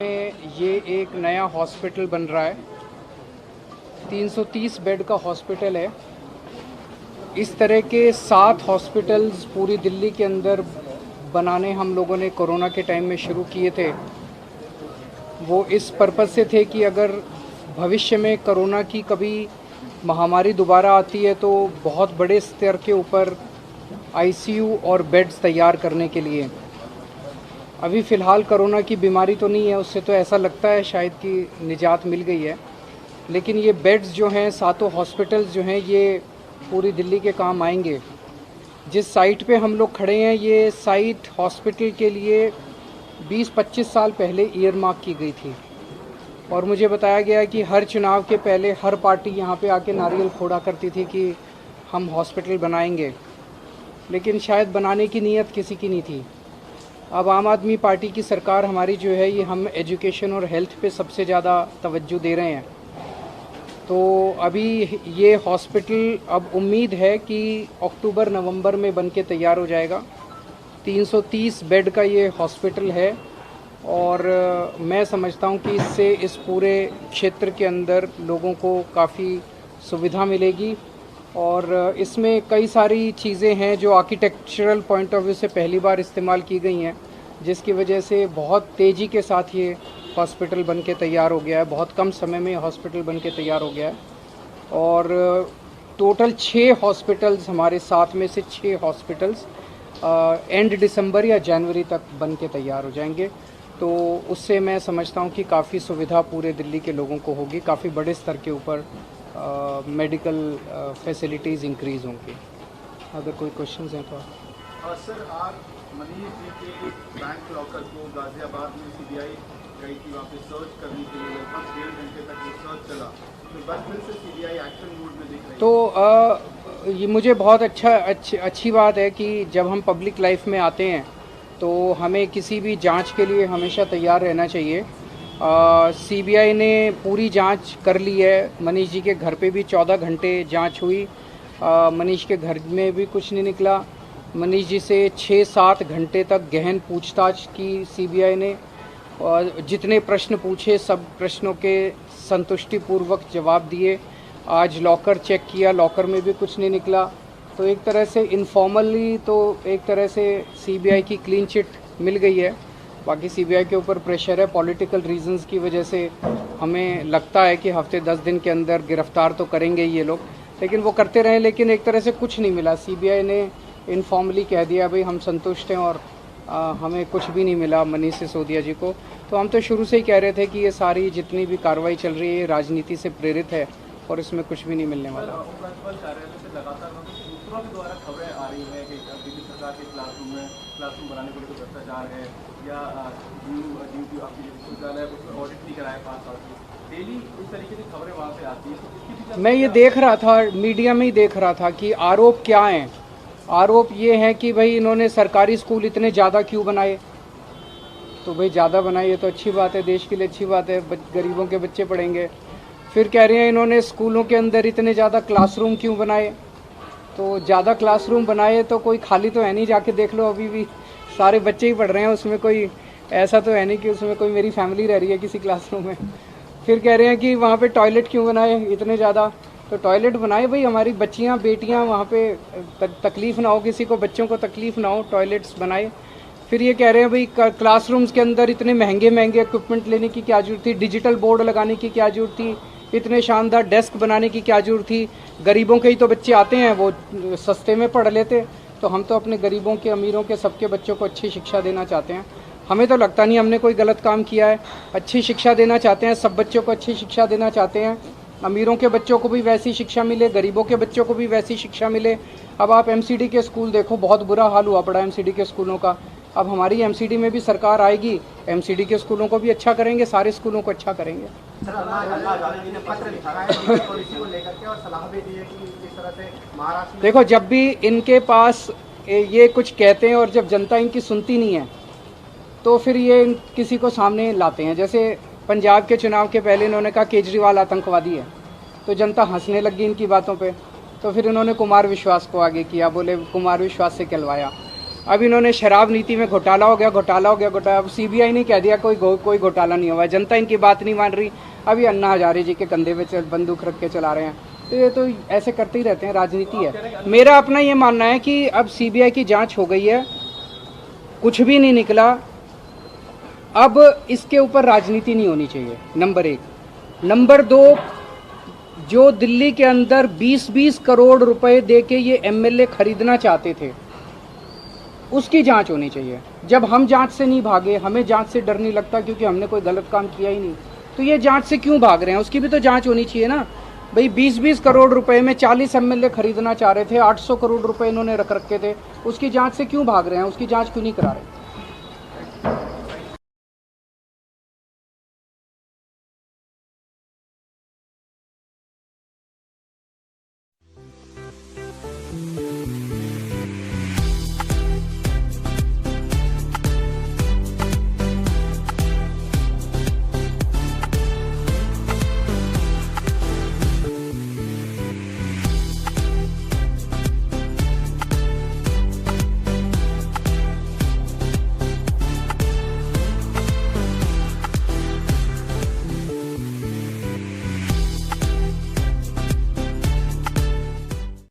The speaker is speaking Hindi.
में ये एक नया हॉस्पिटल बन रहा है। 330 बेड का हॉस्पिटल है। इस तरह के 7 हॉस्पिटल्स पूरी दिल्ली के अंदर बनाने हम लोगों ने कोरोना के टाइम में शुरू किए थे। वो इस पर्पज़ से थे कि अगर भविष्य में कोरोना की कभी महामारी दोबारा आती है तो बहुत बड़े स्तर के ऊपर आईसीयू और बेड्स तैयार करने के लिए। अभी फ़िलहाल कोरोना की बीमारी तो नहीं है, उससे तो ऐसा लगता है शायद कि निजात मिल गई है, लेकिन ये बेड्स जो हैं, 7 हॉस्पिटल्स जो हैं, ये पूरी दिल्ली के काम आएंगे। जिस साइट पे हम लोग खड़े हैं, ये साइट हॉस्पिटल के लिए 20-25 साल पहले ईयरमार्क की गई थी और मुझे बताया गया कि हर चुनाव के पहले हर पार्टी यहाँ पे आके नारियल फोड़ा करती थी कि हम हॉस्पिटल बनाएंगे, लेकिन शायद बनाने की नीयत किसी की नहीं थी। अब आम आदमी पार्टी की सरकार हमारी जो है, ये हम एजुकेशन और हेल्थ पे सबसे ज़्यादा तवज्जो दे रहे हैं। तो अभी ये हॉस्पिटल अब उम्मीद है कि अक्टूबर-नवंबर में बन के तैयार हो जाएगा। 330 बेड का ये हॉस्पिटल है और मैं समझता हूँ कि इससे इस पूरे क्षेत्र के अंदर लोगों को काफ़ी सुविधा मिलेगी और इसमें कई सारी चीज़ें हैं जो आर्किटेक्चरल पॉइंट ऑफ व्यू से पहली बार इस्तेमाल की गई हैं, जिसकी वजह से बहुत तेज़ी के साथ ये हॉस्पिटल बन के तैयार हो गया है। बहुत कम समय में हॉस्पिटल बन के तैयार हो गया है और टोटल 6 हॉस्पिटल्स हमारे साथ में से 6 हॉस्पिटल्स एंड दिसंबर या जनवरी तक बन के तैयार हो जाएंगे। तो उससे मैं समझता हूँ कि काफ़ी सुविधा पूरे दिल्ली के लोगों को होगी, काफ़ी बड़े स्तर के ऊपर मेडिकल फैसिलिटीज़ इंक्रीज़ होंगी। अगर कोई क्वेश्चंस हैं तो सर, आज मनीष जी के बैंक लॉकर को गाजियाबाद में सीबीआई गई थी वहाँ पे सर्च करने के लिए। लगभग 1.5 घंटे तक वो सर्च चला, तो बस फिर से सीबीआई एक्शन मोड में दिख रही है। तो ये मुझे बहुत अच्छी बात है कि जब हम पब्लिक लाइफ में आते हैं तो हमें किसी भी जांच के लिए हमेशा तैयार रहना चाहिए। सीबीआई ने पूरी जांच कर ली है। मनीष जी के घर पे भी 14 घंटे जांच हुई। मनीष के घर में भी कुछ नहीं निकला। मनीष जी से 6-7 घंटे तक गहन पूछताछ की सीबीआई ने और जितने प्रश्न पूछे सब प्रश्नों के संतुष्टिपूर्वक जवाब दिए। आज लॉकर चेक किया, लॉकर में भी कुछ नहीं निकला। तो एक तरह से इनफॉर्मली तो एक तरह से सीबीआई की क्लीन चिट मिल गई है। बाकी सीबीआई के ऊपर प्रेशर है, पॉलिटिकल रीजंस की वजह से हमें लगता है कि हफ्ते 10 दिन के अंदर गिरफ्तार तो करेंगे ये लोग, लेकिन वो करते रहे, लेकिन एक तरह से कुछ नहीं मिला। सीबीआई ने इनफॉर्मली कह दिया भाई हम संतुष्ट हैं और हमें कुछ भी नहीं मिला मनीष सिसोदिया जी को। तो हम तो शुरू से ही कह रहे थे कि ये सारी जितनी भी कार्रवाई चल रही है राजनीति से प्रेरित है और इसमें कुछ भी नहीं मिलने वाला। सूत्रों के द्वारा खबरें आ रही हैं कि दिल्ली सरकार के क्लासरूम बनाने को लेकर भ्रष्टाचार है या विश्वविद्यालय उसमें ऑडिट नहीं कराया 5 साल से। डेली इस तरीके की खबरें वहाँ से आती है। मैं ये देख रहा था, मीडिया में ही देख रहा था कि आरोप क्या हैं। आरोप ये है कि भाई इन्होंने सरकारी स्कूल इतने ज़्यादा क्यों बनाए। तो भाई ज़्यादा बनाए तो अच्छी बात है, देश के लिए अच्छी बात है, गरीबों के बच्चे पढ़ेंगे। फिर कह रहे हैं इन्होंने स्कूलों के अंदर इतने ज़्यादा क्लासरूम क्यों बनाए। तो ज़्यादा क्लासरूम बनाए तो कोई खाली तो है नहीं, जाके देख लो, अभी भी सारे बच्चे ही पढ़ रहे हैं, उसमें कोई ऐसा तो है नहीं कि उसमें कोई मेरी फैमिली रह रही है किसी क्लासरूम में। फिर कह रहे हैं कि वहाँ पे टॉयलेट क्यों बनाए इतने ज़्यादा। तो टॉयलेट बनाए भाई, हमारी बच्चियाँ बेटियाँ वहाँ पे तकलीफ़ ना हो, किसी को बच्चों को तकलीफ़ ना हो, टॉयलेट्स बनाए। फिर ये कह रहे हैं भाई क्लासरूम्स के अंदर इतने महंगे महंगे इक्विपमेंट लेने की क्या जरूरत थी, डिजिटल बोर्ड लगाने की क्या जरूरत थी, इतने शानदार डेस्क बनाने की क्या जरूरत थी। गरीबों के ही तो बच्चे आते हैं, वो सस्ते में पढ़ लेते। तो हम तो अपने गरीबों के, अमीरों के, सबके बच्चों को अच्छी शिक्षा देना चाहते हैं। हमें तो लगता नहीं हमने कोई गलत काम किया है। अच्छी शिक्षा देना चाहते हैं, सब बच्चों को अच्छी शिक्षा देना चाहते हैं। अमीरों के बच्चों को भी वैसी शिक्षा मिले, गरीबों के बच्चों को भी वैसी शिक्षा मिले। अब आप एमसीडी के स्कूल देखो, बहुत बुरा हाल हुआ पड़ा एमसीडी के स्कूलों का। अब हमारी एमसीडी में भी सरकार आएगी, एमसीडी के स्कूलों को भी अच्छा करेंगे, सारे स्कूलों को अच्छा करेंगे। देखो, जब भी इनके पास ये कुछ कहते हैं और जब जनता इनकी सुनती नहीं है तो फिर ये किसी को सामने लाते हैं। जैसे पंजाब के चुनाव के पहले इन्होंने कहा केजरीवाल आतंकवादी है, तो जनता हंसने लगी इनकी बातों पे। तो फिर इन्होंने कुमार विश्वास को आगे किया, बोले कुमार विश्वास से कहलवाया। अब इन्होंने शराब नीति में घोटाला हो गया, अब सीबीआई ने कह दिया कोई घोटाला नहीं हुआ, जनता इनकी बात नहीं मान रही। अभी अन्ना हजारे जी के कंधे पे बंदूक रख के चला रहे हैं। तो ये तो ऐसे करते ही रहते हैं, राजनीति है। मेरा अपना ये मानना है कि अब सीबीआई की जांच हो गई है, कुछ भी नहीं निकला, अब इसके ऊपर राजनीति नहीं होनी चाहिए, नंबर 1। नंबर 2, जो दिल्ली के अंदर 20-20 करोड़ रुपए दे के ये एमएलए खरीदना चाहते थे, उसकी जांच होनी चाहिए। जब हम जांच से नहीं भागे, हमें जांच से डर नहीं लगता क्योंकि हमने कोई गलत काम किया ही नहीं, तो ये जांच से क्यों भाग रहे हैं? उसकी भी तो जांच होनी चाहिए ना भाई। 20-20 करोड़ रुपए में 40 एमएलए खरीदना चाह रहे थे, 800 करोड़ रुपए इन्होंने रख रखे थे, उसकी जांच से क्यों भाग रहे हैं? उसकी जांच क्यों नहीं करा रहे?